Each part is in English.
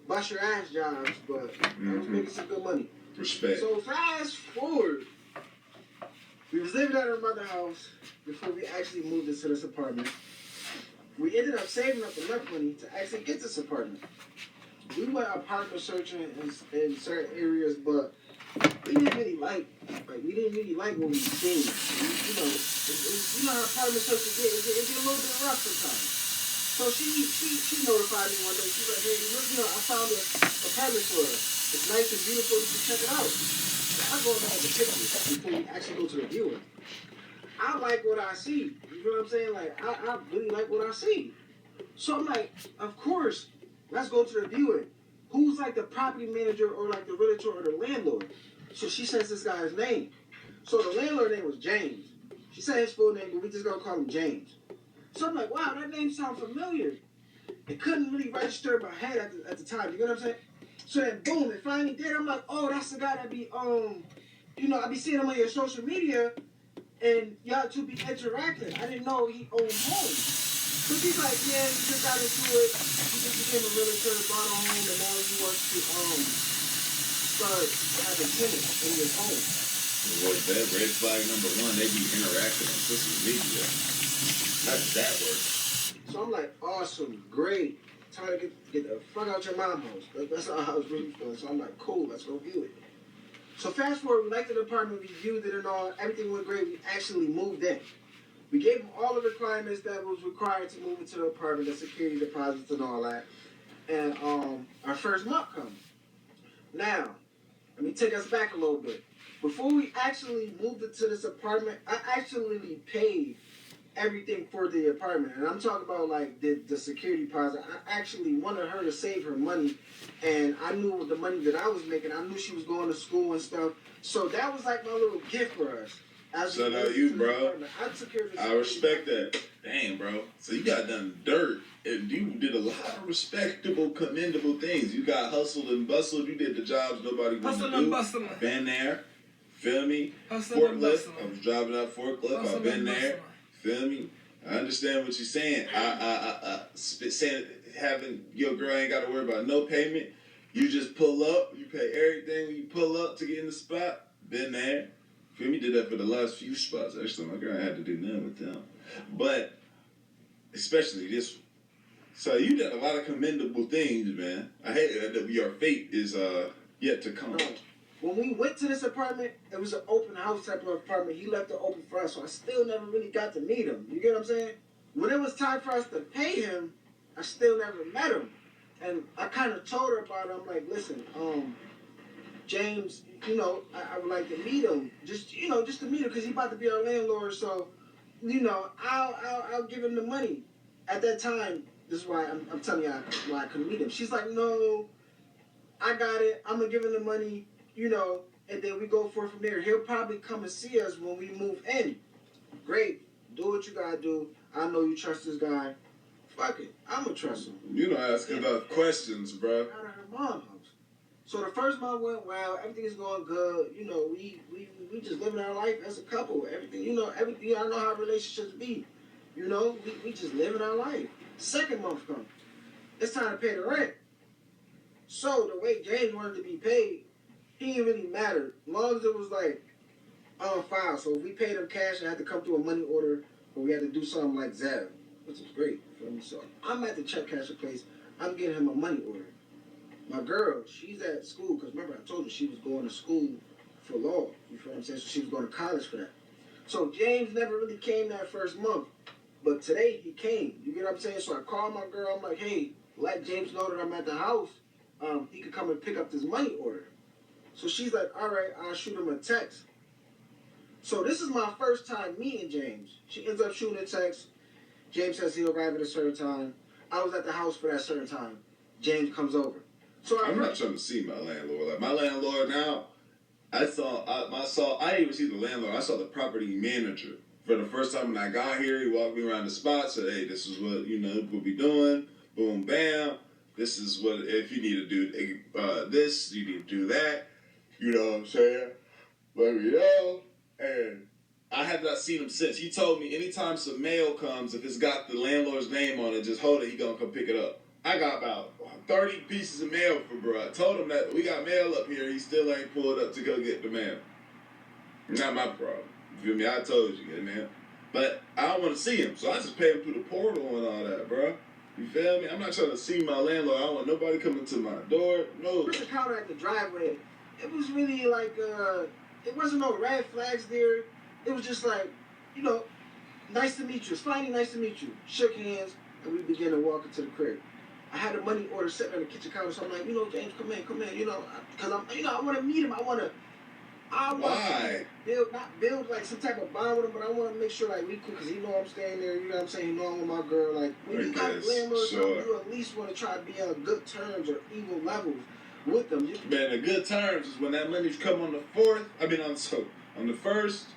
bust your ass jobs, but I was making some good money. Respect. So fast forward, we was living at our mother's house before we actually moved into this apartment. We ended up saving up enough money to actually get this apartment. We went apartment searching in certain areas, but we didn't really like what we seen. How apartment searching it get a little bit rough sometimes. So she notified me one day. She's like, hey, look, I found an apartment for us. It's nice and beautiful. You should check it out. So I go and look at the pictures before we actually go to the viewer. I like what I see. You know what I'm saying? Like, I really like what I see. So I'm like, of course, let's go to the viewing. Who's like the property manager or like the realtor or the landlord? So she says this guy's name. So the landlord name was James. She said his full name, but we just gonna call him James. So I'm like, wow, that name sounds familiar. It couldn't really register in my head at the time. You know what I'm saying? So then, boom, it finally did. I'm like, oh, that's the guy that be, I be seeing him on your social media, and y'all two be interacting. I didn't know he owned homes. So she's like, yeah, he just got into it. He just became a realtor, bought a home, and now he wants to start having tenants in his home. Well, that red flag number one, they be interacting on social media. How does that work? So I'm like, awesome, great. Time to get the fuck out your mom's house. That's how I was really feeling. So I'm like, cool, let's go view it. So fast forward, we liked the apartment, we viewed it and all. Everything went great. We actually moved in. We gave them all the requirements that was required to move into the apartment, the security deposits and all that. And our first month comes. Now, let me take us back a little bit. Before we actually moved into this apartment, I actually paid everything for the apartment. And I'm talking about like the security deposit. I actually wanted her to save her money. And I knew with the money that I was making, I knew she was going to school and stuff. So that was like my little gift for us. Shout out you, bro. I took care of the I respect that. Damn, bro. So you got done dirt. And you did a lot of respectable, commendable things. You got hustled and bustled. You did the jobs nobody wanted to do. Bustling. Been there. Feel me? Hustling and Forklift. bustling. I was driving that forklift. I've been there. Feel me? I understand what you're saying. Saying having your girl ain't got to worry about no payment. You just pull up. You pay everything when you pull up to get in the spot. Been there. Feel me? Did that for the last few spots. Actually, my girl had to do nothing with them. But especially this one. So you did a lot of commendable things, man. I hate that your fate is yet to come. No. When we went to this apartment, it was an open house type of apartment. He left it open for us, so I still never really got to meet him. You get what I'm saying? When it was time for us to pay him, I still never met him. And I kind of told her about it. I'm like, listen, James, I would like to meet him. Just to meet him, because he's about to be our landlord. So, I'll give him the money. At that time, this is why I'm telling you why I couldn't meet him. She's like, no, I got it. I'm going to give him the money. And then we go forth from there. He'll probably come and see us when we move in. Great. Do what you gotta do. I know you trust this guy. Fuck it. I'm gonna trust him. You don't ask enough questions, bro. Out of her mom's house. So the first month went well. Everything is going good. We just living our life as a couple. Everything. I know how relationships be. We just living our life. Second month comes. It's time to pay the rent. So the way James wanted to be paid, he didn't really matter. As long as it was like on file. So if we paid him cash, it had to come through a money order, or we had to do something like Zelle, which is great for me. So I'm at the check casher place. I'm getting him a money order. My girl, she's at school, because remember I told you she was going to school for law. You feel what I'm saying? So she was going to college for that. So James never really came that first month. But today he came. You get what I'm saying? So I called my girl. I'm like, hey, let James know that I'm at the house. He could come and pick up this money order. So she's like, all right, I'll shoot him a text. So this is my first time meeting James. She ends up shooting a text. James says he'll arrive at a certain time. I was at the house for that certain time. James comes over. So I'm not trying to see my landlord. Like my landlord now, I didn't even see the landlord. I saw the property manager. For the first time when I got here, he walked me around the spot, said, hey, this is what, we'll be doing. Boom, bam. This is what, if you need to do this, you need to do that. You know what I'm saying? Let me know. And I have not seen him since. He told me anytime some mail comes, if it's got the landlord's name on it, just hold it, he gonna come pick it up. I got about 30 pieces of mail for bro. I told him that we got mail up here. He still ain't pulled up to go get the mail. Not my problem. You feel me? I told you, man. But I don't want to see him, so I just pay him through the portal and all that, bro. You feel me? I'm not trying to see my landlord. I don't want nobody coming to my door. No. The counter at the driveway, it was really like, it wasn't no red flags there. It was just like, you know, nice to meet you. It's finally nice to meet you. Shook hands, and we began to walk into the crib. I had a money order sitting on the kitchen counter, so I'm like, you know, James, come in, you know, because I want to meet him. I want to build like some type of bond with him, but I want to make sure like we cool, because he know I'm staying there. You know what I'm saying? He know I'm with my girl. Like when you got landlords, you at least want to try to be on good terms or even levels with them. Man, the good terms is when that money's come on the fourth. I mean, on the first.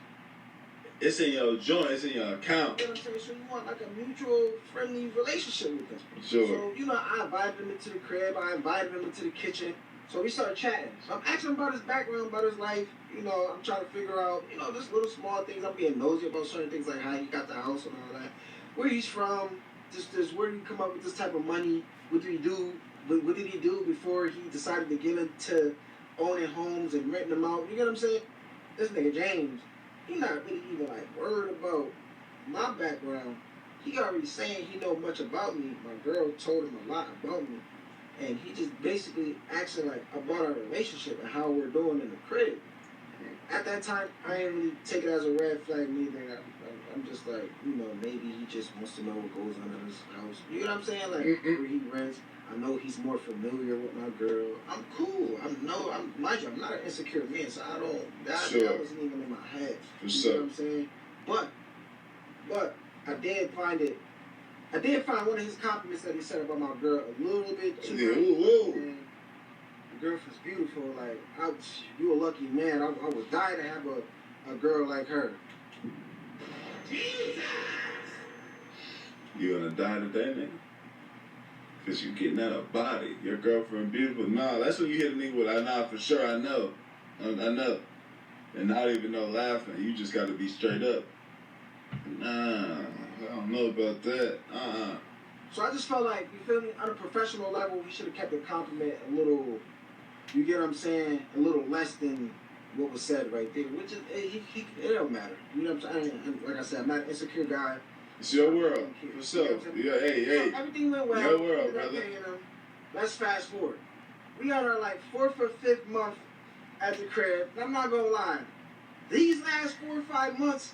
It's in your joint, it's in your account. You know what I'm saying? So you want like a mutual, friendly relationship with them. Sure. So, you know, I invited him into the crib, I invited him into the kitchen. So we started chatting. So I'm asking him about his background, about his life. You know, I'm trying to figure out, you know, just little small things. I'm being nosy about certain things like how he got the house and all that. Where he's from, just where did he come up with this type of money? What did he do? What did he do before he decided to get into owning homes and renting them out? You get what I'm saying? This nigga James, he not really even like worried about my background. He already saying he know much about me. My girl told him a lot about me. And he just basically asking like about our relationship and how we're doing in the crib. And at that time, I didn't really take it as a red flag neither. I'm just like, you know, maybe he just wants to know what goes on in his house. You know what I'm saying? Like where he rents. I know he's more familiar with my girl. I'm cool. Mind you, I'm not an insecure man, so I don't. That wasn't even in my head. You know what I'm saying? But I did find one of his compliments that he said about my girl a little bit too much. The girlfriend's beautiful. Like, you a lucky man. I would die to have a girl like her. Jesus! You gonna die today, nigga? Cause you getting out of body. Your girlfriend beautiful. Nah, that's when you hit a nigga with, nah, for sure, I know. I know. And not even no laughing. You just gotta be straight up. Nah, I don't know about that. So I just felt like, you feel me, on a professional level, he should have kept the compliment a little, you get what I'm saying, a little less than what was said right there. Which is, it don't matter. You know what I'm saying? Like I said, I'm not an insecure guy. It's your world. What's up? Yeah, hey. Everything went well. Your world, brother. Let's fast forward. We got our like 4th or 5th month at the crib. And I'm not gonna lie. These last 4 or 5 months,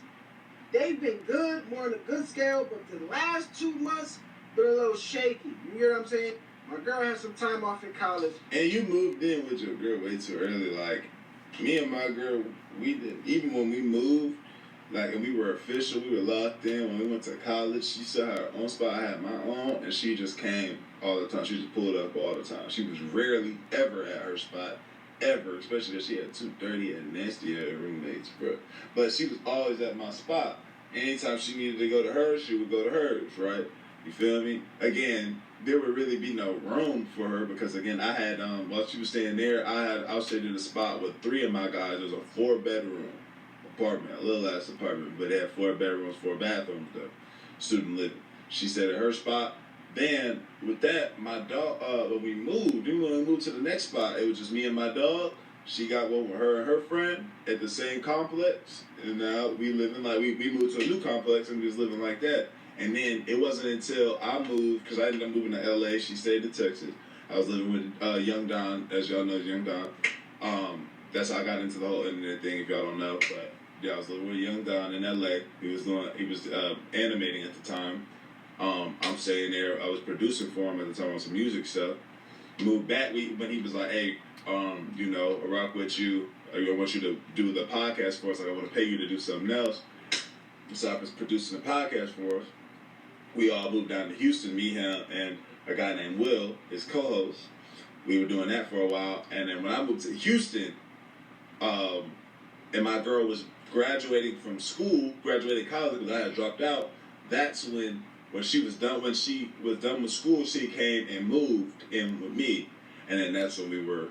they've been good, more on a good scale, but the last 2 months, they're a little shaky. You hear what I'm saying? My girl had some time off in college. And you moved in with your girl way too early. Like, me and my girl, we did, even when we moved, like, and we were official, we were locked in. When we went to college, she still had her own spot, I had my own, and she just came all the time. She just pulled up all the time. She was rarely ever at her spot, ever, especially if she had 2 dirty and nasty roommates, bro. But she was always at my spot. Anytime she needed to go to hers, she would go to hers, right? You feel me? Again, there would really be no room for her because, again, I had, while she was staying there, I was staying in a spot with 3 of my guys. It was a 4-bedroom apartment, a little ass apartment, but it had 4 bedrooms, 4 bathrooms, though. Student living. She stayed at her spot. Then, with that, my dog, when we moved to the next spot, it was just me and my dog. She got one with her and her friend at the same complex. And now we living like, we moved to a new complex and we was living like that. And then it wasn't until I moved, because I ended up moving to LA, she stayed in Texas. I was living with Young Don, as y'all know, Young Don. That's how I got into the whole internet thing, if y'all don't know. But yeah, I was living with Young Don in LA. He was animating at the time. I'm staying there. I was producing for him at the time on some music stuff. Moved back when he was like, hey, you know, I rock with you. I want you to do the podcast for us. Like, I want to pay you to do something else. So I was producing the podcast for us. We all moved down to Houston, me, him, and a guy named Will, his co-host. We were doing that for a while. And then when I moved to Houston, and my girl was graduating college because I had dropped out, that's when she was done with school, she came and moved in with me. And then that's when we were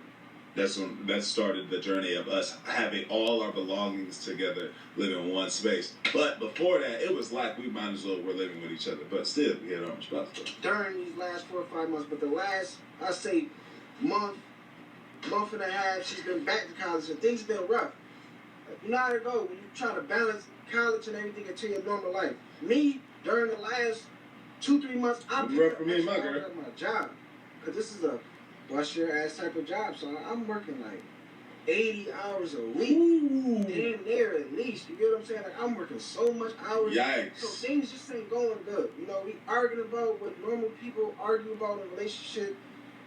that started the journey of us having all our belongings together, living in one space. But before that, it was like we might as well were living with each other. But still, we had our own responsibility. During these last 4 or 5 months, but the last, I say, month and a half, she's been back to college, and things have been rough. You know how to go when you try to balance college and everything into your normal life. Me, during the last 2-3 months, I picked up extra hours at my job, because this is a bust your ass type of job. So I'm working like 80 hours a week. Ooh. Damn near at least. You get what I'm saying? Like I'm working so much hours. Yikes. So things just ain't going good. You know, we arguing about what normal people argue about in a relationship,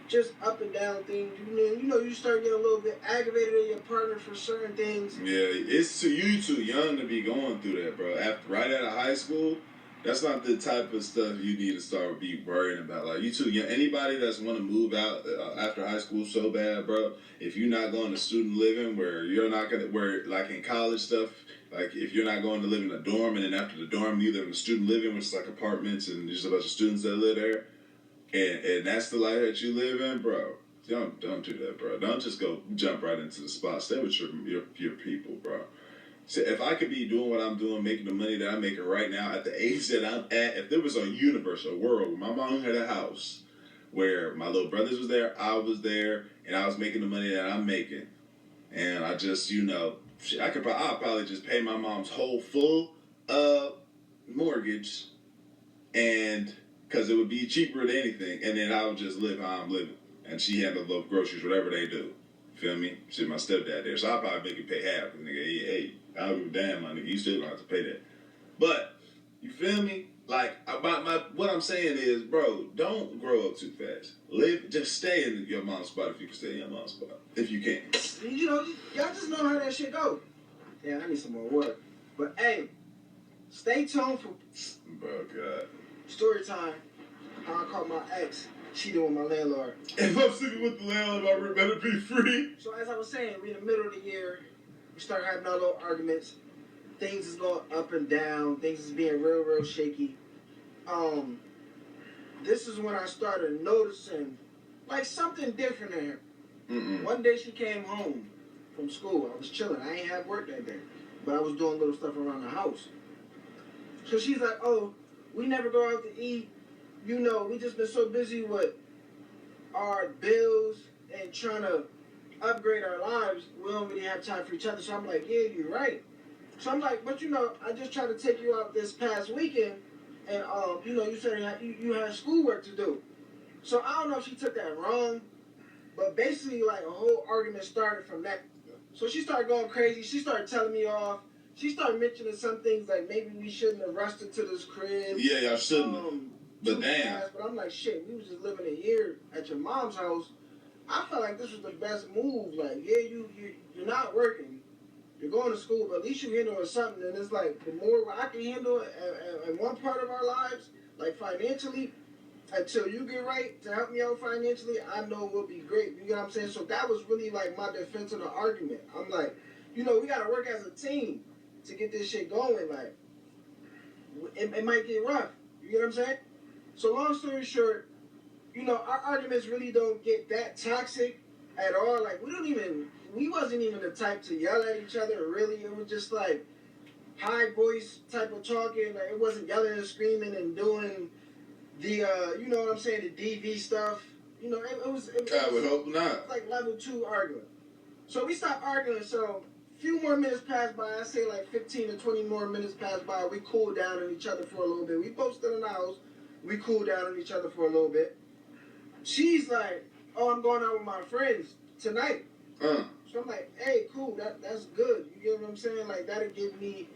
just up and down things. You know, you start getting a little bit aggravated at your partner for certain things. Yeah, you too young to be going through that, bro. Right out of high school, that's not the type of stuff you need to start be worrying about. Like, you too young. Anybody that's want to move out after high school so bad, bro, if you're not going to student living where you're not going to, where, like in college stuff, like if you're not going to live in a dorm and then after the dorm you live in student living, which is like apartments and there's a bunch of students that live there, and that's the life that you live in, bro. Don't do that, bro. Don't just go jump right into the spot. Stay with your people, bro. So if I could be doing what I'm doing, making the money that I'm making right now at the age that I'm at, if there was a universe, a world, where my mom had a house where my little brothers was there, I was there, and I was making the money that I'm making, and I just, I'll probably just pay my mom's whole full mortgage, and because it would be cheaper than anything, and then I would just live how I'm living, and she handled the groceries, whatever they do. Feel me? Shit, my stepdad there, so I'll probably make you pay half. Nigga, hey, I don't give a damn, my nigga. You still gonna have to pay that. But you feel me? Like what I'm saying is, bro, don't grow up too fast. Just stay in your mom's spot if you can stay in your mom's spot, if you can. You know, y'all just know how that shit go. Yeah, I need some more water. But hey, stay tuned for Bro, God. story time. How I caught my ex cheating with my landlord. If I'm sleeping with the landlord, I better be free. So as I was saying, we in the middle of the year, we start having our little arguments. Things is going up and down. Things is being real shaky. This is when I started noticing like something different in her. Mm-mm. One day she came home from school. I was chilling. I ain't have work that day, but I was doing little stuff around the house. So she's like, "Oh, we never go out to eat. You know, we just been so busy with our bills and trying to upgrade our lives. We don't really have time for each other." So I'm like, "Yeah, you're right." So I'm like, "But I just tried to take you out this past weekend, and you said you had schoolwork to do." So I don't know if she took that wrong, but basically, like a whole argument started from that. So she started going crazy. She started telling me off. She started mentioning some things like maybe we shouldn't have rushed into this crib. Yeah, y'all shouldn't have. But damn. But I'm like, shit, we was just living a year at your mom's house. I felt like this was the best move. Like, yeah, you're not working. You're going to school, but at least you handle something. And it's like, the more I can handle in one part of our lives, like financially, until you get right to help me out financially, I know we'll be great. You know what I'm saying? So that was really like my defense of the argument. I'm like, we got to work as a team to get this shit going. Like, it might get rough. You get what I'm saying? So long story short, our arguments really don't get that toxic at all. Like, we wasn't even the type to yell at each other, really. It was just like high voice type of talking. Like, it wasn't yelling and screaming and doing the, you know what I'm saying, the DV stuff. It was I would hope not. Like level 2 arguing. So we stopped arguing, so a few more minutes passed by. I say like 15 to 20 more minutes passed by. We cooled down on each other for a little bit. We both stood in the house. We cooled down on each other for a little bit. She's like, "Oh, I'm going out with my friends tonight." So I'm like, "Hey, cool, that's good." You get what I'm saying? Like, that'll give me,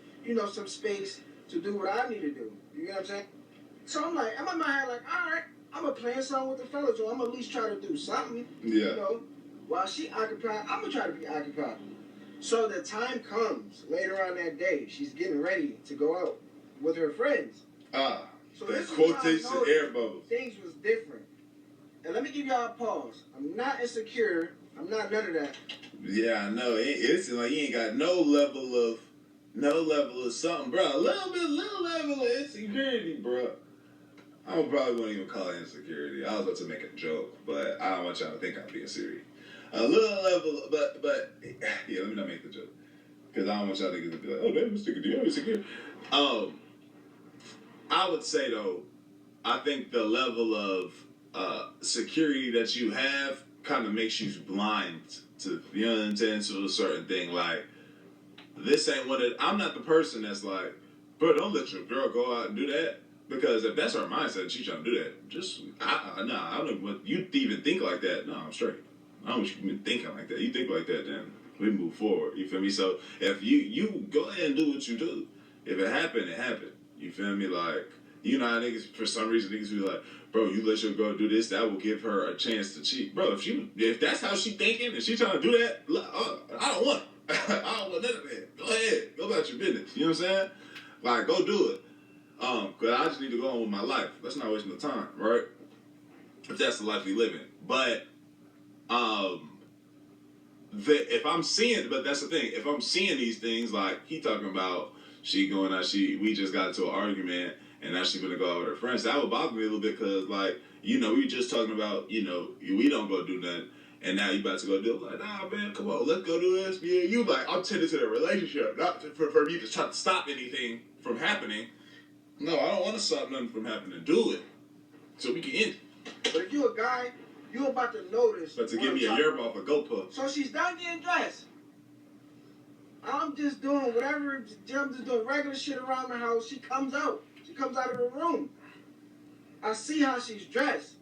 some space to do what I need to do. You get what I'm saying? So I'm like, I'm in my head like, all right, I'm going to play a song with the fellas, so I'm going to at least try to do something. Yeah. While she occupied, I'm going to try to be occupied. So the time comes later on that day, she's getting ready to go out with her friends. So that quotation air bubble. Things was different. And let me give y'all a pause. I'm not insecure. I'm not none of that. Yeah, I know. It's like you ain't got no level of something, bro. A little level of insecurity, bro. I probably wouldn't even call it insecurity. I was about to make a joke, but I don't want y'all to think I'm being serious. A little level, but yeah, let me not make the joke because I don't want y'all niggas to be like, oh, damn, this nigga, do you insecure? I would say though, I think the level of security that you have kind of makes you blind to, you know what I'm saying, to a certain thing. Like, this ain't what it. I'm not the person that's like, bro, don't let your girl go out and do that. Because if that's her mindset, she's trying to do that. Just, I don't want you even think like that. No, I'm straight. I don't want you even thinking like that. You think like that, then we move forward. You feel me? So if you go ahead and do what you do. If it happened, it happened. You feel me? Like, you know how niggas, for some reason, niggas be like, bro, you let your girl do this, that will give her a chance to cheat. Bro, if that's how she thinking and she trying to do that, I don't want it. I don't want none of that. Go ahead. Go about your business. You know what I'm saying? Like, go do it. Cause I just need to go on with my life. Let's not waste no time, right? If that's the life we live in. But, if I'm seeing, but that's the thing, if I'm seeing these things, like, he talking about she going out, we just got into an argument, and now she's gonna go out with her friends, that would bother me a little bit, cause, like, you know, we just talking about, you know, we don't go do nothing, and now you about to go do it. Like, nah, man, come on, let's go do this. Yeah, you like, I'm tending to the relationship, not for me to try to stop anything from happening. No, I don't want to stop nothing from happening. Do it. So we can end it. But if you a guy, you about to notice. But to give me a yerb off a GoPro. So she's done getting dressed. I'm just doing whatever. I'm just doing regular shit around the house. She comes out. She comes out of her room. I see how she's dressed.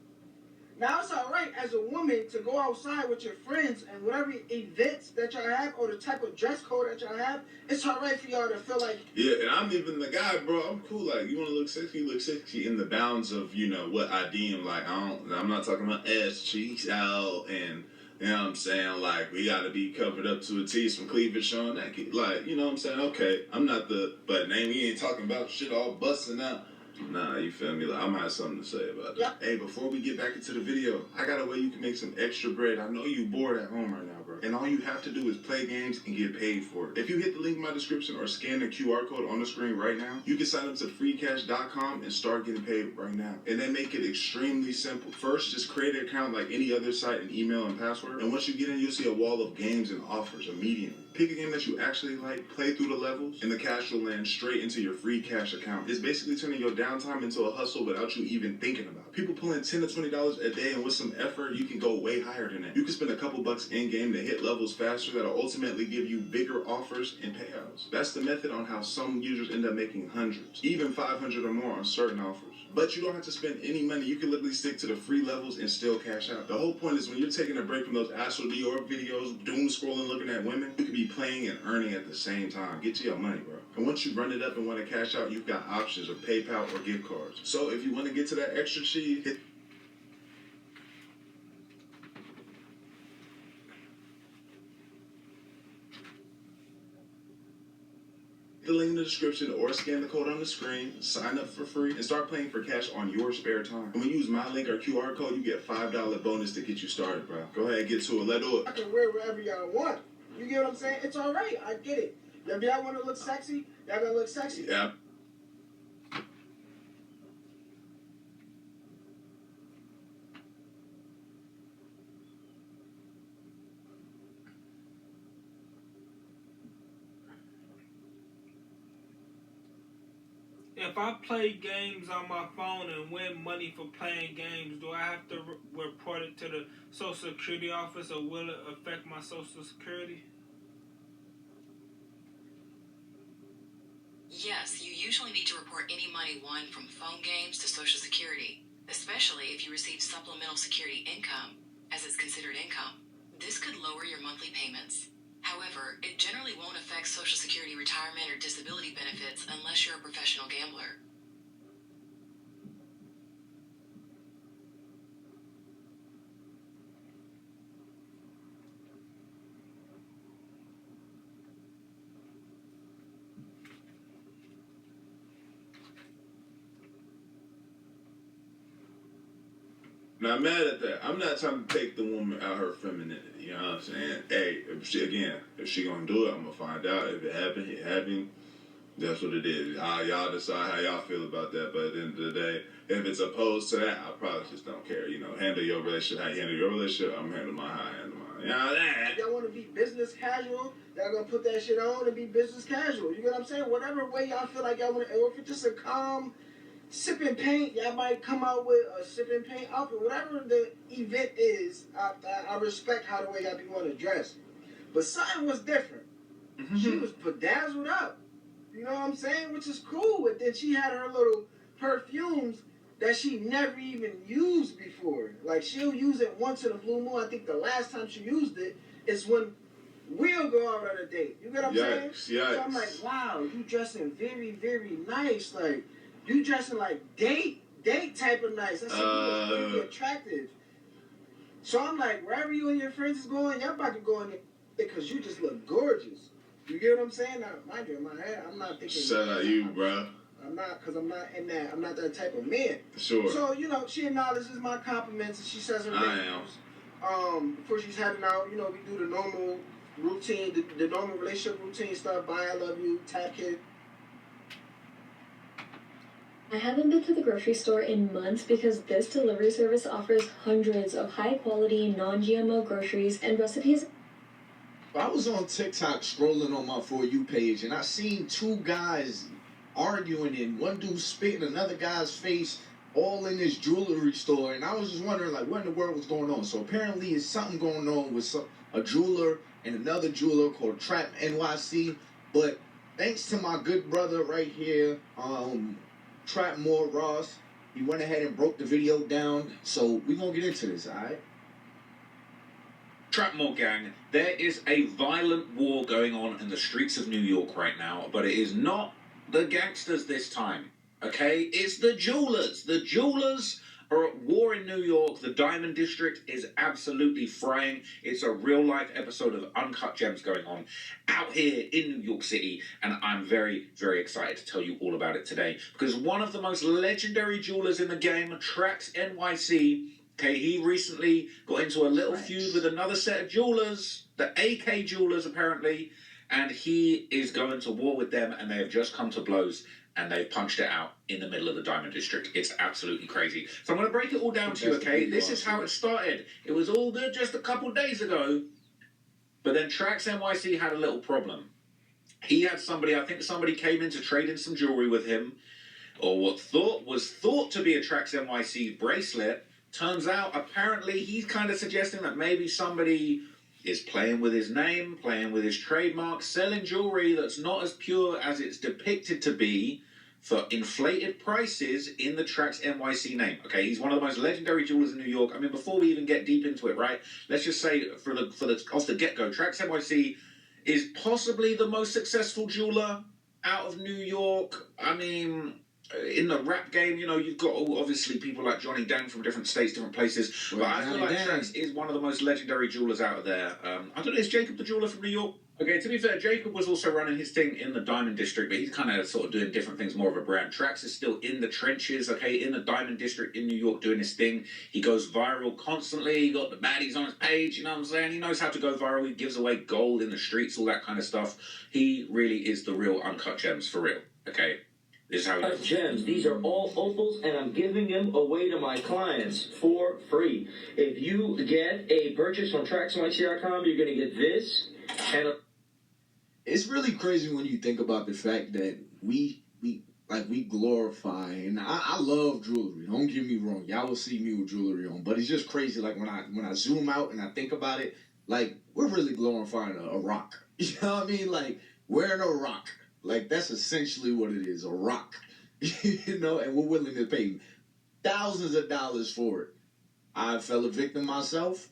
Now it's all right as a woman to go outside with your friends and whatever events that y'all have or the type of dress code that y'all have, it's all right for y'all to feel like. Yeah, and I'm even the guy, bro. I'm cool. Like, you want to look sexy in the bounds of, you know, what I deem. Like, I'm not talking about ass cheeks out and, you know what I'm saying? Like, we got to be covered up to a T, some cleavage showing that. Like, you know what I'm saying? Okay, I'm not but name, we ain't talking about shit all busting out. Nah, you feel me? Like, I might have something to say about that. Yep. Hey, before we get back into the video, I got a way you can make some extra bread. I know you bored at home right now, bro. And all you have to do is play games and get paid for it. If you hit the link in my description or scan the QR code on the screen right now, you can sign up to freecash.com and start getting paid right now. And they make it extremely simple. First, just create an account like any other site and email and password. And once you get in, you'll see a wall of games and offers immediately. Pick a game that you actually like, play through the levels, and the cash will land straight into your free cash account. It's basically turning your downtime into a hustle without you even thinking about it. People pulling $10 to $20 a day, and with some effort, you can go way higher than that. You can spend a couple bucks in-game to hit levels faster that'll ultimately give you bigger offers and payouts. That's the method on how some users end up making hundreds, even 500 or more on certain offers. But you don't have to spend any money. You can literally stick to the free levels and still cash out. The whole point is when you're taking a break from those Astro Dior videos, doom scrolling, looking at women, you could be playing and earning at the same time. Get to your money, bro. And once you run it up and want to cash out, you've got options of PayPal or gift cards. So if you want to get to that extra cheese, hit the link in the description or scan the code on the screen, sign up for free, and start playing for cash on your spare time. And when you use my link or QR code, you get a $5 bonus to get you started, bro. Go ahead and get to it. Let's do it. I can wear whatever y'all want. You get what I'm saying? It's all right. I get it. If y'all want to look sexy, y'all gonna look sexy. Yeah. If I play games on my phone and win money for playing games, do I have to report it to the Social Security office, or will it affect my Social Security? Yes, you usually need to report any money won from phone games to Social Security, especially if you receive supplemental security income, as it's considered income. This could lower your monthly payments. However, it generally won't affect Social Security retirement or disability benefits unless you're a professional gambler. Now, I'm mad at that. I'm not trying to take the woman out her femininity. You know what I'm saying? Hey, if she gonna do it, I'm gonna find out. If it happened, it happened. That's what it is. Y'all decide how y'all feel about that. But at the end of the day, if it's opposed to that, I probably just don't care. You know, handle your relationship how you handle your relationship. I'm handling mine how I handle mine. You know that. If y'all want to be business casual, y'all gonna put that shit on and be business casual. You get what I'm saying? Whatever way y'all feel like y'all want to, or if it's just a calm sipping paint, y'all might come out with a sipping paint outfit. Whatever the event is, I respect how the way y'all be want to dress. But something was different. She was bedazzled up. You know what I'm saying? Which is cool. And then she had her little perfumes that she never even used before. Like, she'll use it once in a blue moon. I think the last time she used it is when we'll go out on a date. You get what I'm saying? Yikes. So I'm like, wow, you dressing very, very nice. Like, you dressing like date type of nice. That's very attractive. So I'm like, wherever you and your friends is going, y'all about to go in there because you just look gorgeous. You get what I'm saying? Now, mind you, in my head, I'm not thinking. Shout out you, bro. I'm not, because I'm not in that. I'm not that type of man. Sure. So, you know, she acknowledges my compliments and she says her thank yous. Before she's heading out, you know, we do the normal routine, the normal relationship routine stuff. Bye, I love you, tap kid. I haven't been to the grocery store in months because this delivery service offers hundreds of high-quality, non-GMO groceries and recipes. I was on TikTok scrolling on my For You page, and I seen two guys arguing, and one dude spitting another guy's face all in this jewelry store, and I was just wondering, like, what in the world was going on? So apparently it's something going on with a jeweler and another jeweler called Trap NYC, but thanks to my good brother right here, Trap Moore Ross, he went ahead and broke the video down, so we're going to get into this, all right? Trapmore gang, there is a violent war going on in the streets of New York right now, but it is not the gangsters this time, okay? It's the jewelers. The jewelers are at war in New York. The Diamond District is absolutely frying. It's a real-life episode of Uncut Gems going on out here in New York City, and I'm very, very excited to tell you all about it today, because one of the most legendary jewelers in the game, Trax NYC, okay, he recently got into a little feud with another set of jewelers, the AK jewelers apparently, and he is going to war with them, and they have just come to blows, and they've punched it out in the middle of the Diamond District. It's absolutely crazy. So I'm going to break it all down to you, okay? This is how it started. It was all good just a couple days ago, but then Trax NYC had a little problem. He had somebody, I think somebody came in to trade in some jewelry with him, or what was thought to be a Trax NYC bracelet. Turns out, apparently, he's kind of suggesting that maybe somebody is playing with his name, playing with his trademark, selling jewelry that's not as pure as it's depicted to be for inflated prices in the Trax NYC name. Okay, he's one of the most legendary jewelers in New York. I mean, before we even get deep into it, right? Let's just say off the get-go, Trax NYC is possibly the most successful jeweler out of New York. I mean, in the rap game, you know, you've got obviously people like Johnny Dang from different states, different places. But I feel like Trax is one of the most legendary jewelers out there. I don't know, is Jacob the jeweler from New York? Okay, to be fair, Jacob was also running his thing in the Diamond District, but he's kind of sort of doing different things, more of a brand. Trax is still in the trenches, okay, in the Diamond District in New York doing his thing. He goes viral constantly. He got the baddies on his page, you know what I'm saying? He knows how to go viral. He gives away gold in the streets, all that kind of stuff. He really is the real Uncut Gems, for real, okay? This is how he Gems. These are all opals, and I'm giving them away to my clients for free. If you get a purchase from TraxNYC.com, you're going to get this and It's really crazy when you think about the fact that we glorify, and I love jewelry. Don't get me wrong, y'all will see me with jewelry on, but it's just crazy. Like when I zoom out and I think about it, like we're really glorifying a rock. You know what I mean? Like wearing a rock. Like, that's essentially what it is, a rock, you know, and we're willing to pay thousands of dollars for it. I fell a victim myself,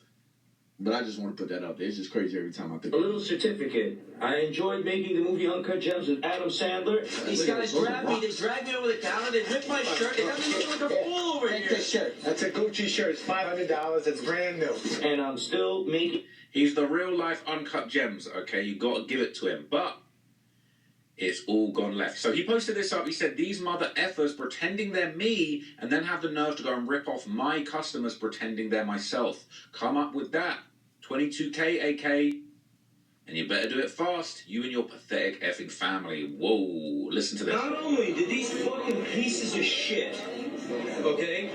but I just want to put that out there. It's just crazy every time I think a little certificate. I enjoyed making the movie Uncut Gems with Adam Sandler. These guys grabbed me, they dragged me over the counter, they ripped my shirt, they got me looking like a fool over here. Take this shirt. That's a Gucci shirt. It's $500. It's brand new. And I'm still making... He's the real-life Uncut Gems, okay? You got to give it to him, but it's all gone left. So he posted this up. He said, these mother effers pretending they're me and then have the nerve to go and rip off my customers pretending they're myself. Come up with that. 22K, AK. And you better do it fast. You and your pathetic effing family. Whoa, listen to this. Not only did these fucking pieces of shit, okay,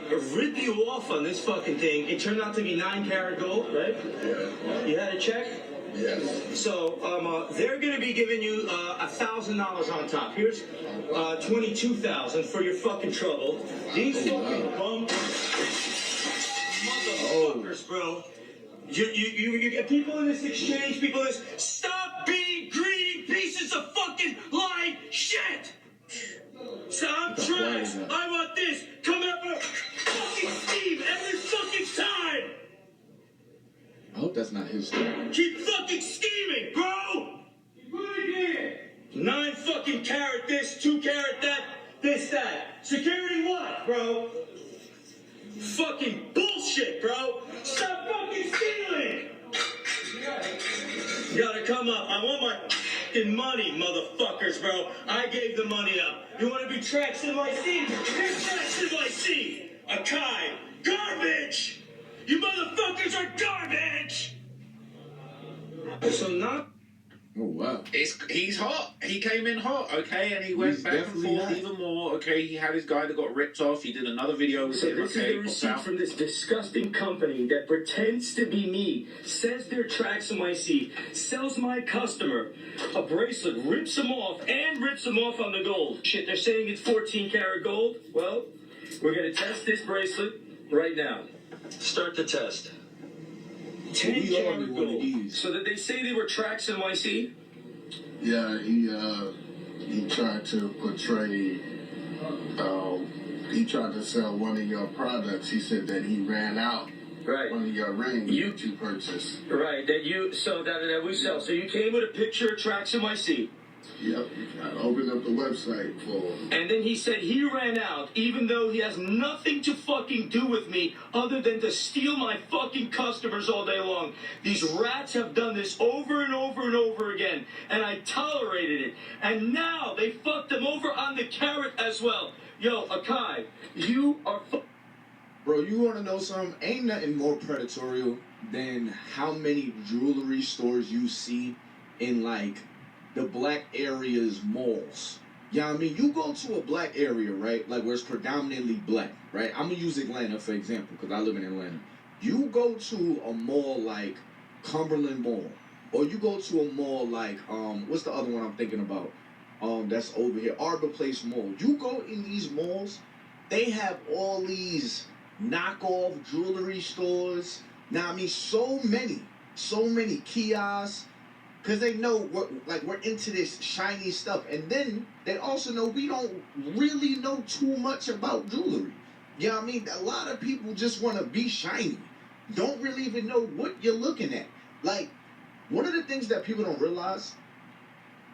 rip you off on this fucking thing. It turned out to be 9-karat gold, right? Yeah. You had a check? Yes. So they're going to be giving you $1,000 on top. Here's $22,000 for your fucking trouble. These fucking bum motherfuckers, bro. You get people in this exchange, people in this. Stop being greedy pieces of fucking lying shit. So I'm trash. I want this. Coming up with a fucking scheme every fucking time. I hope that's not his story. Keep fucking scheming, bro! Right here! 9 fucking carat this, 2 carat that, this, that. Security what, bro? Fucking bullshit, bro! Stop fucking stealing! You gotta come up. I want my fucking money, motherfuckers, bro. I gave the money up. You wanna be Trax NYC? Here's Trax NYC! Akai! Garbage! You motherfuckers are garbage! So not. Oh wow. He's hot. He came in hot, okay, and he went He's back and definitely forth hot. even more. Okay, he had his guy that got ripped off. He did another video with So him. this is Okay, the receipt from this disgusting company that pretends to be me, says they're Trax NYC, sells my customer a bracelet, rips them off, and rips them off on the gold. Shit, they're saying it's 14-karat gold. Well, we're gonna test this bracelet right now. Start the test. We all 10-karat knew one of gold. these. So did they say they were Trax NYC? Yeah, he tried to portray. He tried to sell one of your products. He said that he ran out Right. one of your rings You- that you purchased. Right, that we sell. So you came with a picture of Trax NYC. Yep. I opened up the website for him. And then he said he ran out, even though he has nothing to fucking do with me other than to steal my fucking customers all day long. These rats have done this over and over and over again, and I tolerated it. And now they fucked them over on the carrot as well. Yo, Akai, you are Bro, you want to know something? Ain't nothing more predatory than how many jewelry stores you see in, like, the black areas malls. Yeah, I mean, you go to a black area, right? Like, where it's predominantly black, right? I'm going to use Atlanta, for example, because I live in Atlanta. You go to a mall like Cumberland Mall, or you go to a mall like, what's the other one I'm thinking about? That's over here, Arbor Place Mall. You go in these malls, they have all these knockoff jewelry stores. Now, I mean, so many kiosks, because they know we're into this shiny stuff. And then they also know we don't really know too much about jewelry. You know what I mean? A lot of people just want to be shiny. Don't really even know what you're looking at. Like, one of the things that people don't realize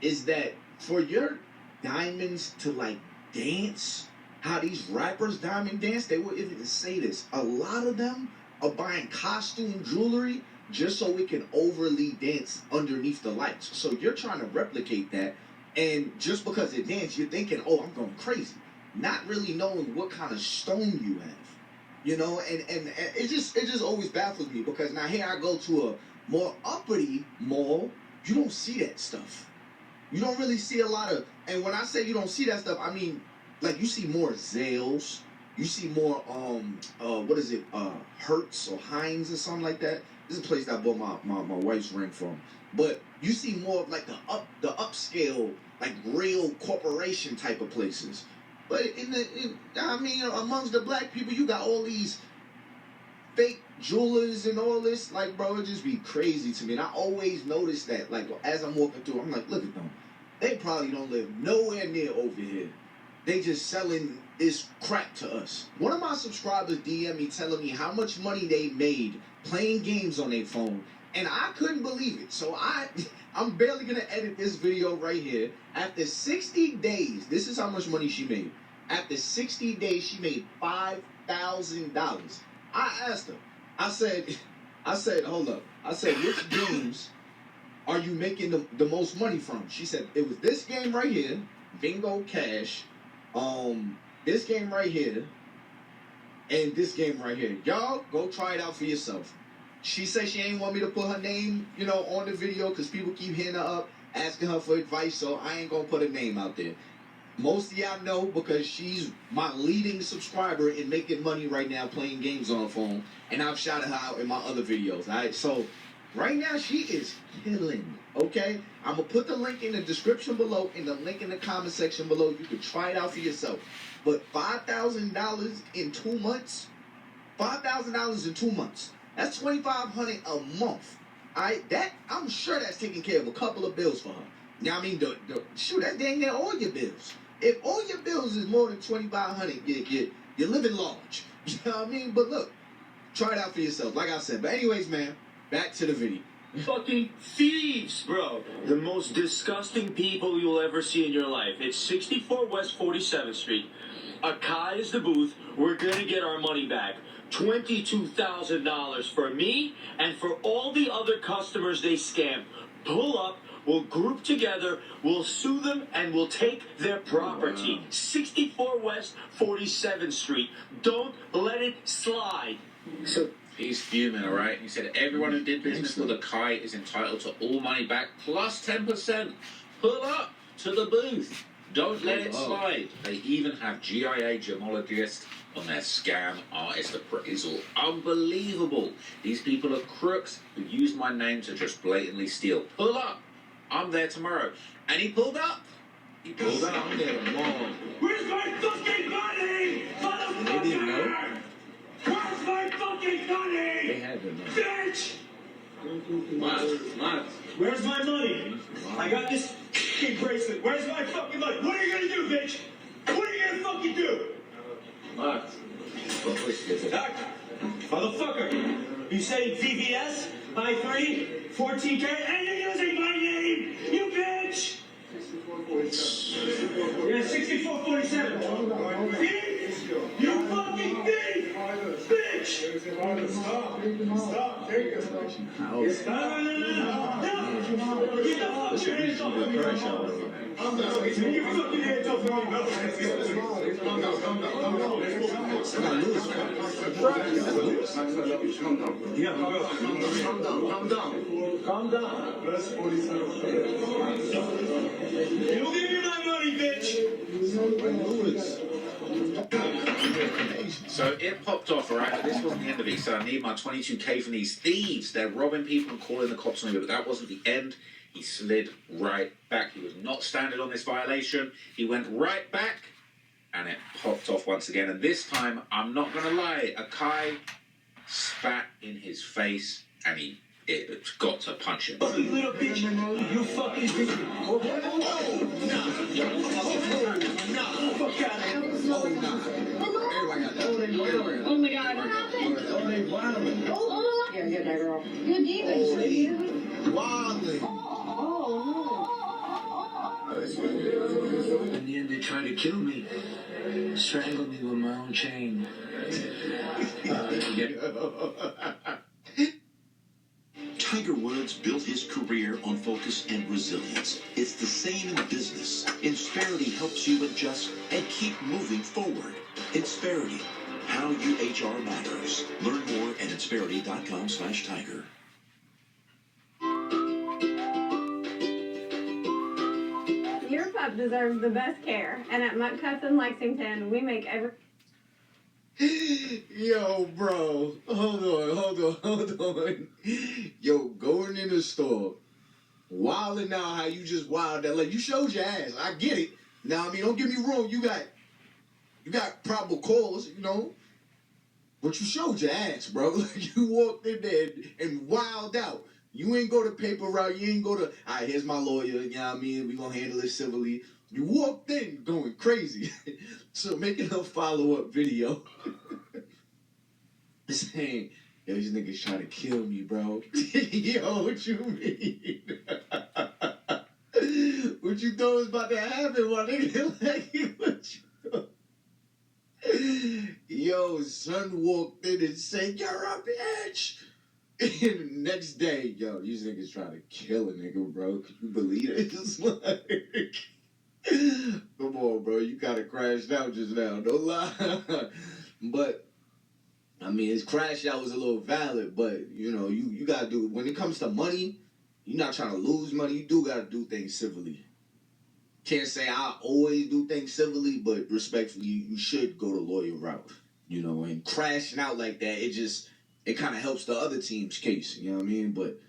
is that for your diamonds to, like, dance, how these rappers diamond dance, they will even say this. A lot of them are buying costume jewelry just so it can overly dance underneath the lights. So you're trying to replicate that, and just because it dances, you're thinking, oh, I'm going crazy. Not really knowing what kind of stone you have. You know, and it just always baffles me, because now here I go to a more uppity mall, you don't see that stuff. You don't really see a lot of, and when I say you don't see that stuff, I mean, like, you see more Zales, you see more, what is it, Hertz or Heinz or something like that. This is a place that I bought my wife's ring from. But you see more of, like, the upscale, like, real corporation type of places. But amongst the black people, you got all these fake jewelers and all this. Like, bro, it just be crazy to me. And I always notice that, like, as I'm walking through, I'm like, look at them. They probably don't live nowhere near over here. They just selling this crap to us. One of my subscribers DM me telling me how much money they made playing games on their phone, and I couldn't believe it. So I'm barely gonna edit this video right here. After 60 days, this is how much money she made. After 60 days, she made $5,000. I asked her. I said, hold up. I said, which games are you making the most money from? She said, it was this game right here, Bingo Cash, this game right here, and this game right here. Y'all go try it out for yourself. She said she ain't want me to put her name, on the video, because people keep hitting her up, asking her for advice, so I ain't gonna put her name out there. Most of y'all know because she's my leading subscriber in making money right now playing games on her phone, and I've shouted her out in my other videos. All right, so right now she is killing. Okay, I'm gonna put the link in the description below and the link in the comment section below. You can try it out for yourself. But $5,000 in 2 months, $5,000 in 2 months. That's $2,500 a month. All right, that I'm sure that's taking care of a couple of bills for her. You know what I mean? Shoot, that's dang near all your bills. If all your bills is more than $2,500, you're living large. You know what I mean? But look, try it out for yourself. Like I said. But anyways, man, back to the video. Fucking thieves, bro. The most disgusting people you'll ever see in your life. It's 64 West 47th Street. Akai is the booth. We're gonna get our money back. $22,000 for me and for all the other customers they scammed. Pull up. We'll group together, we'll sue them, and we'll take their property. 64 West 47th Street. Don't let it slide. So he's fuming, all right? He said everyone who did business with Akai is entitled to all money back plus 10%. Pull up to the booth. Don't let it slide. They even have GIA gemologist on their scam artist appraisal. Unbelievable. These people are crooks who used my name to just blatantly steal. Pull up. I'm there tomorrow. And he pulled up. He pulled up. I'm there tomorrow. Where's my fucking money? They didn't know. Where's my fucking money? They had to know. Bitch! What? Where's my money? I got this fucking bracelet. Where's my fucking money? What are you gonna do, bitch? What are you gonna fucking do? What? Motherfucker! You say VVS? I3? 14K? And you're using my name! You bitch! Yeah, 6447. Thief! You fucking thief! Bitch! Stop. Take it. No! Get the fucking hands off of me! Get your fucking hands off of me! Calm down. You give me my money, bitch! So it popped off, alright, but this wasn't the end of it. So I need my 22K from these thieves. They're robbing people and calling the cops on me, but that wasn't the end. He slid right back. He was not standing on this violation. He went right back, and it popped off once again. And this time, I'm not going to lie, Akai spat in his face, and it got to punch him. Fucking little bitch! You fucking bitch! Fuck out of here! Oh my god. What happened? Yeah, get that girl. Good demons. Wildly. In the end, they tried to kill me. Strangled me with my own chain. Tiger Woods built his career on focus and resilience. It's the same in business. Insperity helps you adjust and keep moving forward. Insperity, how UHR matters. Learn more at insperity.com/tiger. Your pup deserves the best care, and at Mutt Cuts in Lexington, we make every... Yo, bro. Hold on. Yo, going in the store, wilding out how you just wild that. Like, you showed your ass. I get it. Now, I mean, don't get me wrong. You got probable cause, you know. But you showed your ass, bro. Like, you walked in there and wild out. You ain't go to paper route. You ain't go to, all right, here's my lawyer. You know what I mean? We gonna handle it civilly. You walked in going crazy. So making a follow-up video saying, yo, these niggas trying to kill me, bro. Yo, what you mean? What you thought was about to happen, my nigga? Like, what you thought? Yo, son walked in and said, you're a bitch. And the next day, yo, these niggas trying to kill a nigga, bro. Could you believe it? It's like, come on, bro. You kind of crashed out just now. Don't lie. But, I mean, his crash out was a little valid, but, you know, you got to do, when it comes to money, you're not trying to lose money. You do got to do things civilly. can't say I always do things civilly, but respectfully, you should go the lawyer route. You know, and crashing out like that, it kind of helps the other team's case. You know what I mean? But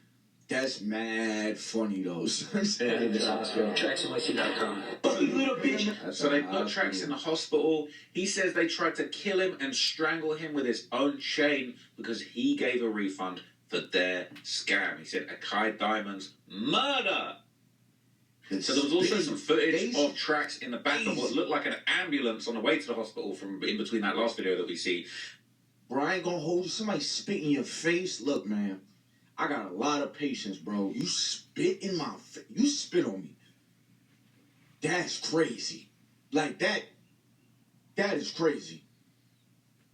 that's mad funny though. So TraxNYC.com. Little bitch. So they put Trax in the hospital. He says they tried to kill him and strangle him with his own chain because he gave a refund for their scam. He said Akai Diamond's murder. So there was also some footage of Trax in the back of what looked like an ambulance on the way to the hospital from in between that last video that we see. Bro, I ain't gonna hold you. Somebody spit in your face. Look, man, I got a lot of patience, bro. You spit in my face. You spit on me. That's crazy. Like that is crazy.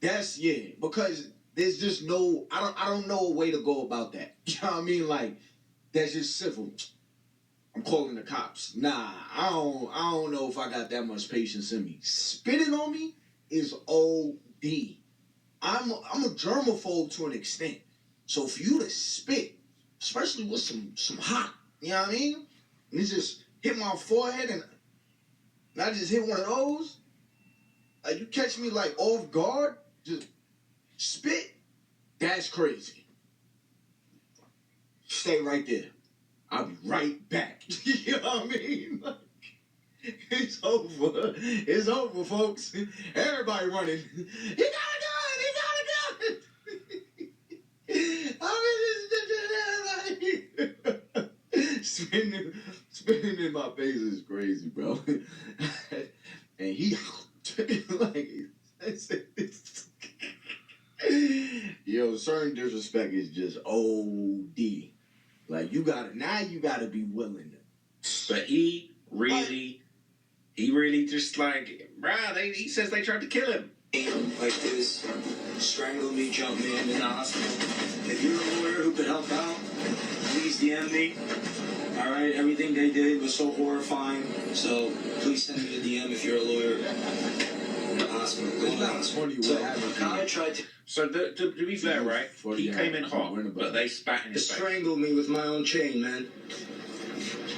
Because there's just no, I don't know a way to go about that. You know what I mean? Like, that's just civil. I'm calling the cops. Nah, I don't know if I got that much patience in me. Spitting on me is OD. I'm a germaphobe to an extent. So for you to spit, especially with some hot, you know what I mean? And it just hit my forehead and I just hit one of those. You catch me like off guard, just spit, that's crazy. Stay right there. I'll be right back. You know what I mean? Like, it's over. It's over, folks. Everybody running. He got a gun! He got a gun! I mean, spinning in my face is crazy, bro. And he like yo, certain disrespect is just OD. Like you gotta be willing to. But he really just like, bruh, he says they tried to kill him. Like this, strangle me, jump me in the hospital. If you're a lawyer who could help out, please DM me. All right, everything they did was so horrifying. So please send me a DM if you're a lawyer in the hospital. Go in the hospital. I tried to. So to be fair, right? He came in hot, but they spat in his face. Strangle me with my own chain, man.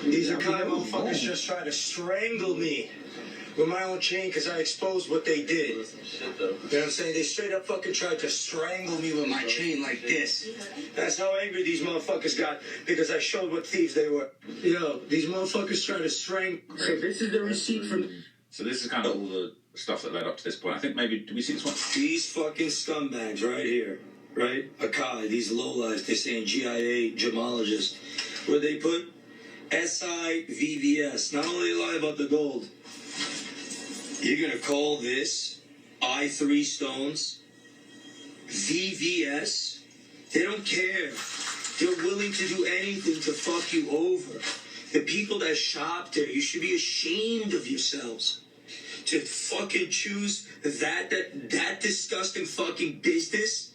These Akai motherfuckers just tried to strangle me with my own chain because I exposed what they did. You know what I'm saying? They straight up fucking tried to strangle me with my chain like this. That's how angry these motherfuckers got because I showed what thieves they were. Yo, these motherfuckers tried to strangle. So this is the receipt from. So this is kind of all the stuff that led up to this point. I think maybe, did we see this one? These fucking scumbags right here, right? Akai, these lowlives, they're saying GIA gemologists, where they put SIVVS. Not only lie about the gold, you're gonna call this I3 stones VVS? They don't care. They're willing to do anything to fuck you over. The people that shop there, you should be ashamed of yourselves. To fucking choose that disgusting fucking business?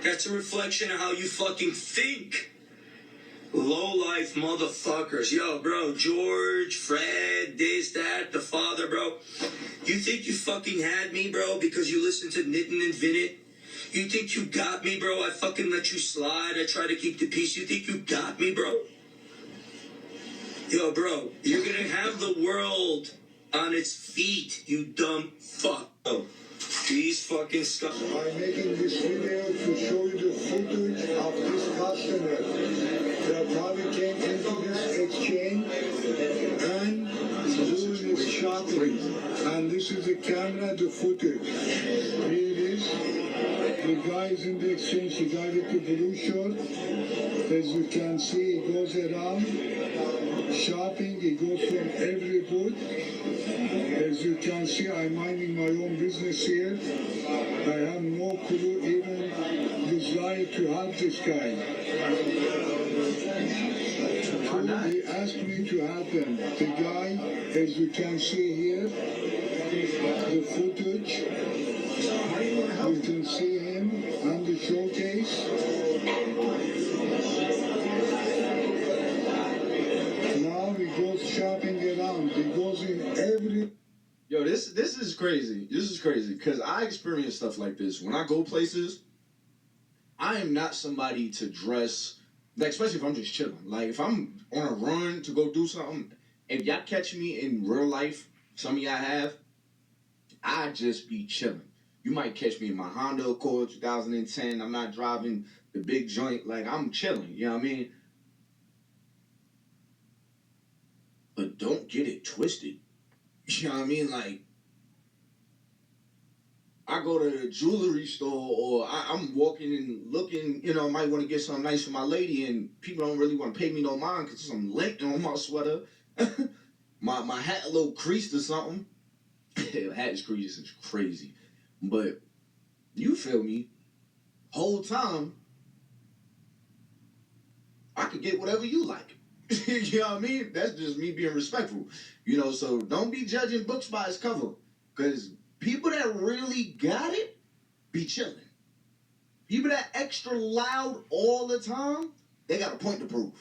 That's a reflection of how you fucking think. Low-life motherfuckers. Yo, bro, George, Fred, this, that, the father, bro. You think you fucking had me, bro, because you listened to Nitin and Vinit? You think you got me, bro? I fucking let you slide. I try to keep the peace. You think you got me, bro? Yo, bro, you're gonna have the world on its feet, you dumb fuck. Oh, these fucking scum. I'm making this video to show you the footage of this customer that probably came into this exchange and doing his shopping. And this is the camera, the footage. Here it is. The guy is in the exchange, the guy with the blue shirt. As you can see, he goes around shopping, he goes from every booth. As you can see, I'm minding my own business here. I have no clue even desire to help this guy. He asked me to help him. The guy, as you can see here, the footage, you can see him on the showcase. Now he goes shopping around. He goes in every... Yo, this is crazy. This is crazy because I experience stuff like this. When I go places, I am not somebody to dress, like, especially if I'm just chilling. Like, if I'm on a run to go do something if y'all catch me in real life, some of y'all have, I just be chilling. You might catch me in my Honda Accord 2010. I'm not driving the big joint. Like, I'm chilling. You know what I mean? But don't get it twisted. You know what I mean? Like, I go to the jewelry store or I'm walking and looking, you know, I might want to get something nice for my lady and people don't really want to pay me no mind because there's some lint on my sweater. my hat a little creased or something. Hat is creased, it's crazy. But you feel me? Whole time, I could get whatever you like. You know what I mean? That's just me being respectful. You know, so don't be judging books by its cover. Because people that really got it be chilling. People that extra loud all the time, they got a point to prove.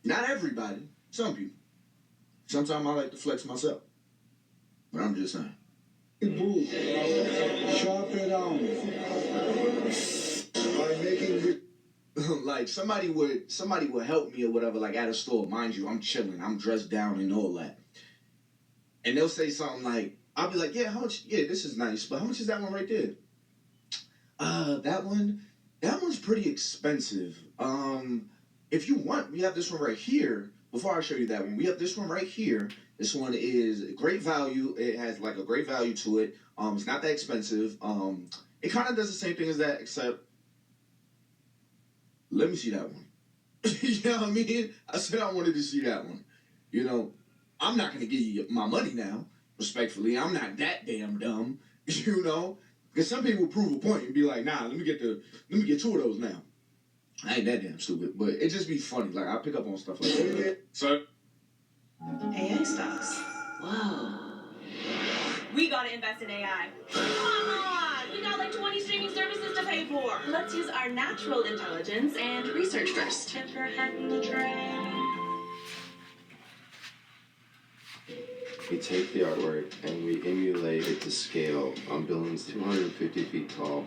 Not everybody. Some people. Sometimes I like to flex myself. But I'm just saying. Shop it down. By making the like somebody would help me or whatever, like at a store. Mind you, I'm chilling, I'm dressed down and all that. And they'll say something like, I'll be like, yeah, how much? Yeah, this is nice, but how much is that one right there? That one's pretty expensive. If you want, we have this one right here. Before I show you that one, we have this one right here. This one is great value. It has like a great value to it. It's not that expensive. It kind of does the same thing as that, except let me see that one. You know what I mean? I said I wanted to see that one. You know, I'm not going to give you my money now, respectfully. I'm not that damn dumb, you know? Because some people prove a point and be like, nah, let me get two of those now. I ain't that damn stupid, but it just be funny. Like, I pick up on stuff like that. So, AI stocks. Whoa. We gotta invest in AI. Come on! We got like 20 streaming services to pay for. Let's use our natural intelligence and research first. Tipper heading the train. We take the artwork and we emulate it to scale on buildings 250 feet tall.